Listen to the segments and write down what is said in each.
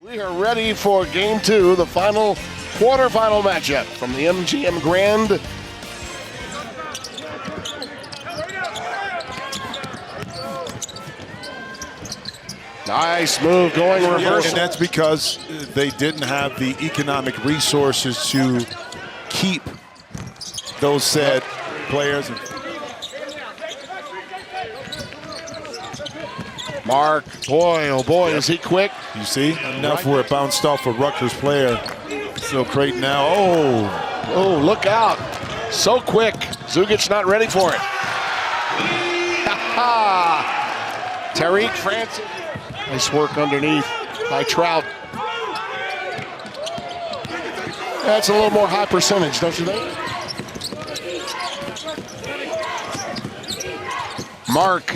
We are ready for game 2, the final quarterfinal matchup from the MGM Grand. Nice move going reverse. And that's because they didn't have the economic resources to keep those said players. Mark, boy, oh boy, is he quick. You see, enough where it bounced off a Rutgers player. Still Creighton now, Oh, look out. So quick, Zugic not ready for it. Tariq Francis. Nice work underneath by Trout. That's a little more high percentage, don't you think? Mark,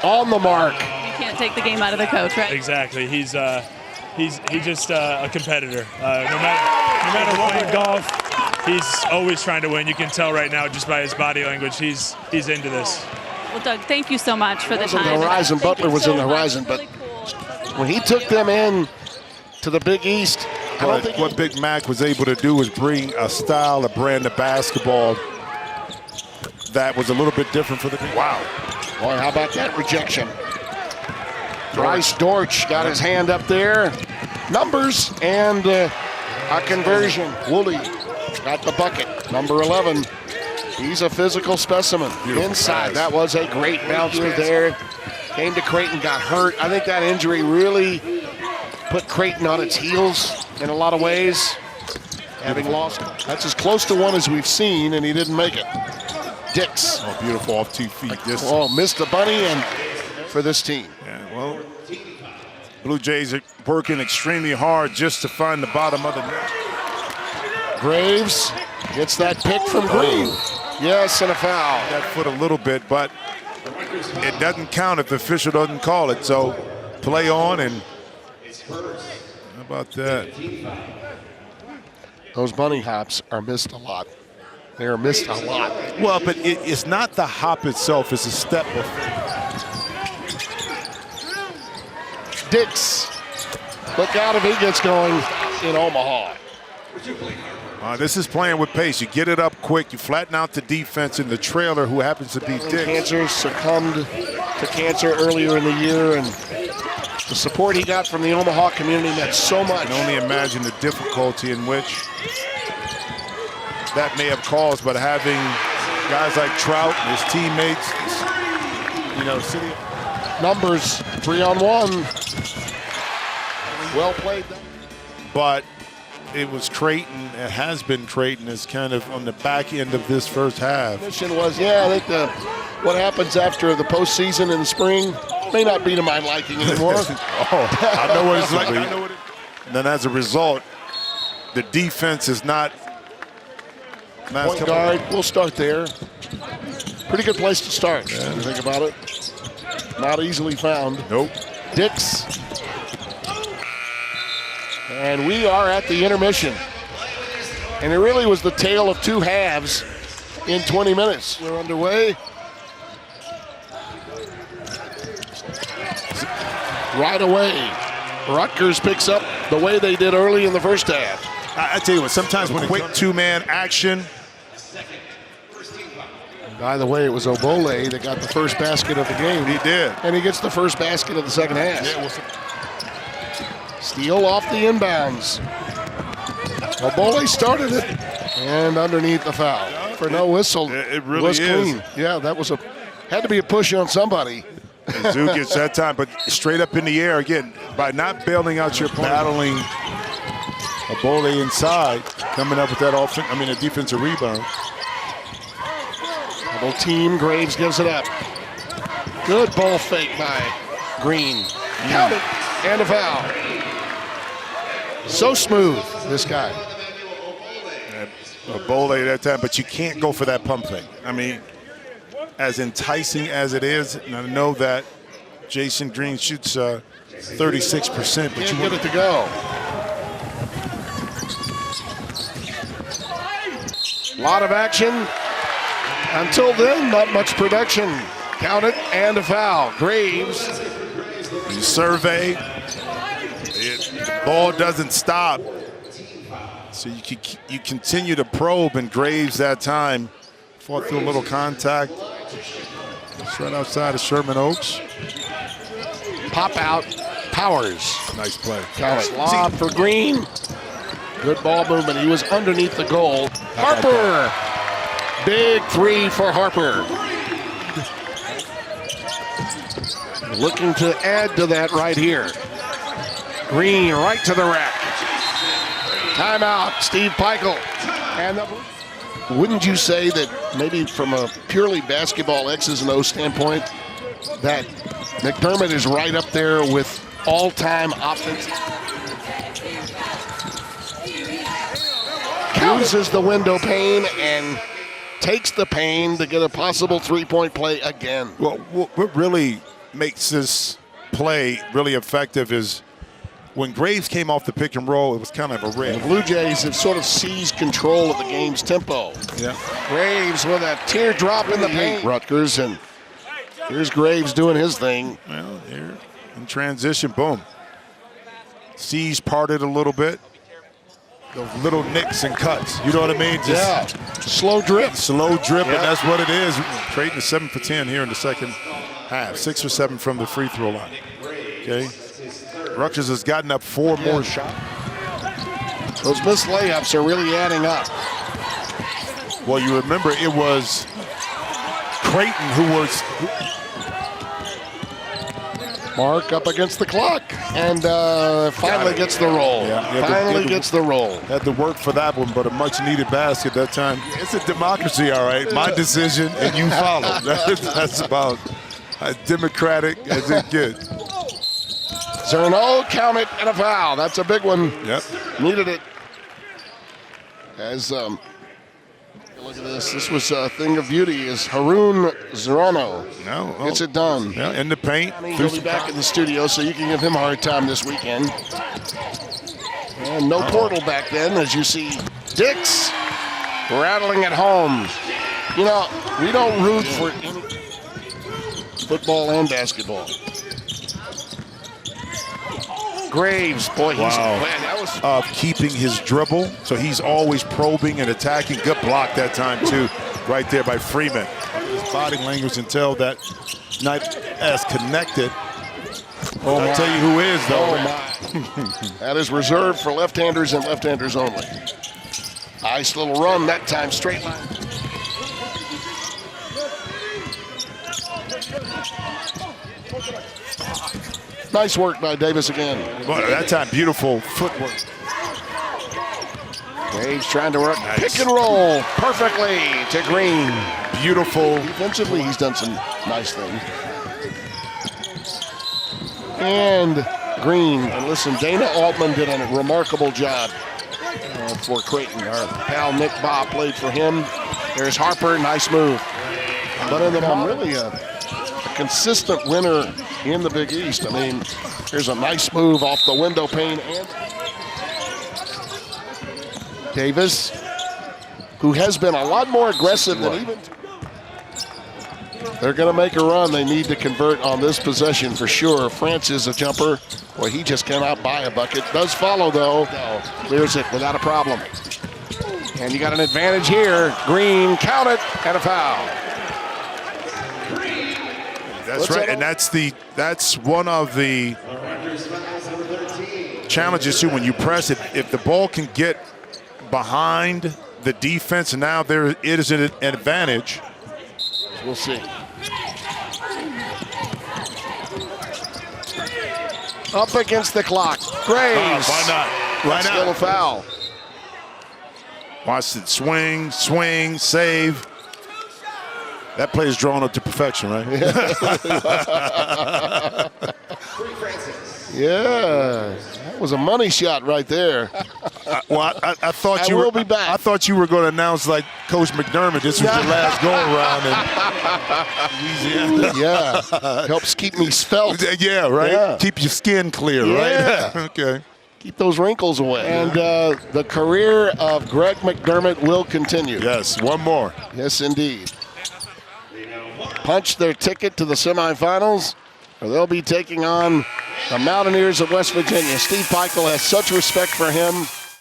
on the mark. Can't take the game out of the coach, right? Exactly. He's just a competitor. No matter what with golf, he's always trying to win. You can tell right now just by his body language. He's into this. Well, Doug, thank you so much for the time. The Horizon Butler was in the Horizon, but when he took them in to the Big East, what Big Mac was able to do was bring a style, a brand of basketball that was a little bit different for the team. Wow. Boy, how about that rejection? Bryce Dortch got his hand up there. Numbers and a conversion. Woolley got the bucket. Number 11. He's a physical specimen. Beautiful. Inside. That was a great bounce there. Came to Creighton, got hurt. I think that injury really put Creighton on its heels in a lot of ways. Having lost. That's as close to one as we've seen, and he didn't make it. Dix. Oh, beautiful off 2 feet. Missed the bunny and for this team. Yeah, well, Blue Jays are working extremely hard just to find the bottom of the net. Graves gets that pick from Green. Yes, and a foul. That foot a little bit, but it doesn't count if the official doesn't call it. So play on, and how about that? Those bunny hops are missed a lot. They are missed a lot. Well, but it's not the hop itself, it's a step before. Dix, look out if he gets going in Omaha. This is playing with pace. You get it up quick, you flatten out the defense, and the trailer, who happens to be Dix. Cancer succumbed to cancer earlier in the year, and the support he got from the Omaha community meant so much. I can only imagine the difficulty in which that may have caused, but having guys like Trout and his teammates, City. Numbers, 3-on-1. Well played. But it was Creighton, it has been Creighton, is kind of on the back end of this first half. Mission was, I think what happens after the postseason in the spring may not be to my liking anymore. I know what it's like. And then as a result, the defense is not. Point guard, we'll start there. Pretty good place to start, when you think about it. Not easily found. Nope. Dix. And we are at the intermission. And it really was the tale of two halves in 20 minutes. We're underway. Right away, Rutgers picks up the way they did early in the first half. I tell you what, sometimes when quick two-man action. By the way, it was Obole that got the first basket of the game. He did. And he gets the first basket of the second half. Steal off the inbounds. Obole started it. And underneath the foul. For no whistle. It really was clean. is. Yeah, that was had to be a push on somebody. Zoo gets that time, but straight up in the air again. By not bailing out your battling Obole inside, coming up with that a defensive rebound. Double team, Graves gives it up. Good ball fake by Green. Count it, and a foul. So smooth, this guy. Obole that time, but you can't go for that pump fake. I mean, as enticing as it is, and I know that Jason Green shoots 36%, but you get it to go. A lot of action. Until then, not much production. Count it, and a foul. Graves. You survey The ball doesn't stop. So you continue to probe, and Graves that time fought through a little contact. It's right outside of Sherman Oaks. Pop out, Powers. Nice play. Lob for Green. Good ball movement. He was underneath the goal. Harper. Big three for Harper. Looking to add to that right here. Green right to the rack. Timeout, Steve Peichel. And wouldn't you say that maybe from a purely basketball X's and O's standpoint, that McDermott is right up there with all-time offense? Uses the window pane and takes the pane to get a possible three-point play again. Well, what really makes this play really effective is when Graves came off the pick and roll, it was kind of a rip. The Blue Jays have sort of seized control of the game's tempo. Yeah. Graves with a teardrop in the paint. Rutgers, and here's Graves doing his thing. Well, here in transition, boom. Seas parted a little bit. Those little nicks and cuts, you know what I mean? Just slow drip. Slow drip, and that's what it is. Creighton is 7 for 10 here in the second half. 6 for 7 from the free throw line. Okay. Rutgers has gotten up 4 more shots. Those missed layups are really adding up. Well, you remember it was Creighton who was Mark up against the clock, and finally gets the roll. Finally gets the roll. Had to work for that one, but a much-needed basket that time. It's a democracy, all right. My decision, and you follow. That's about as democratic as it gets. Zerno, count it, and a foul. That's a big one. Yep. Needed it. As look at this. This was a thing of beauty. Is Haroon Zerno gets it done. Yeah, in the paint. He'll be back in the studio, so you can give him a hard time this weekend. And no portal back then, as you see Dix rattling at home. You know, we don't root for any football and basketball. Graves, boy, he's that was keeping his dribble, so he's always probing and attacking. Good block that time too, right there by Freeman. His body language until that not as connected. I'll tell you who is though. Oh my! That is reserved for left-handers and left-handers only. Nice little run that time, straight line. Nice work by Davis again. Well, that time, beautiful footwork. Graves trying to work pick and roll perfectly to Green. Beautiful. Defensively, he's done some nice things. And Green. And listen, Dana Altman did a remarkable job for Creighton. Our pal Nick Baugh played for him. There's Harper, nice move. But in the really a consistent winner in the Big East. I mean, here's a nice move off the window pane. And Davis, who has been a lot more aggressive than even. They're going to make a run. They need to convert on this possession for sure. Francis, a jumper. Boy, he just cannot buy a bucket. Does follow, though. Clears it without a problem. And you got an advantage here. Green, count it, and a foul. That's right, and that's one of the challenges too. When you press it, if the ball can get behind the defense, and now there it is an advantage. We'll see. Up against the clock. Graves. Why not? Why Still not? a foul. Watch it swing, save. That play is drawn up to perfection, right? Yeah, that was a money shot right there. I thought you will were. be back. I thought you were going to announce like Coach McDermott. This was your last go around in Louisiana. Yeah, helps keep me svelte. Yeah, right. Yeah. Keep your skin clear, Yeah. right? Okay. Keep those wrinkles away. And the career of Greg McDermott will continue. Yes, one more. Yes, indeed. Punch their ticket to the semifinals, or they'll be taking on The Mountaineers of West Virginia. Steve Peichel has such respect for him.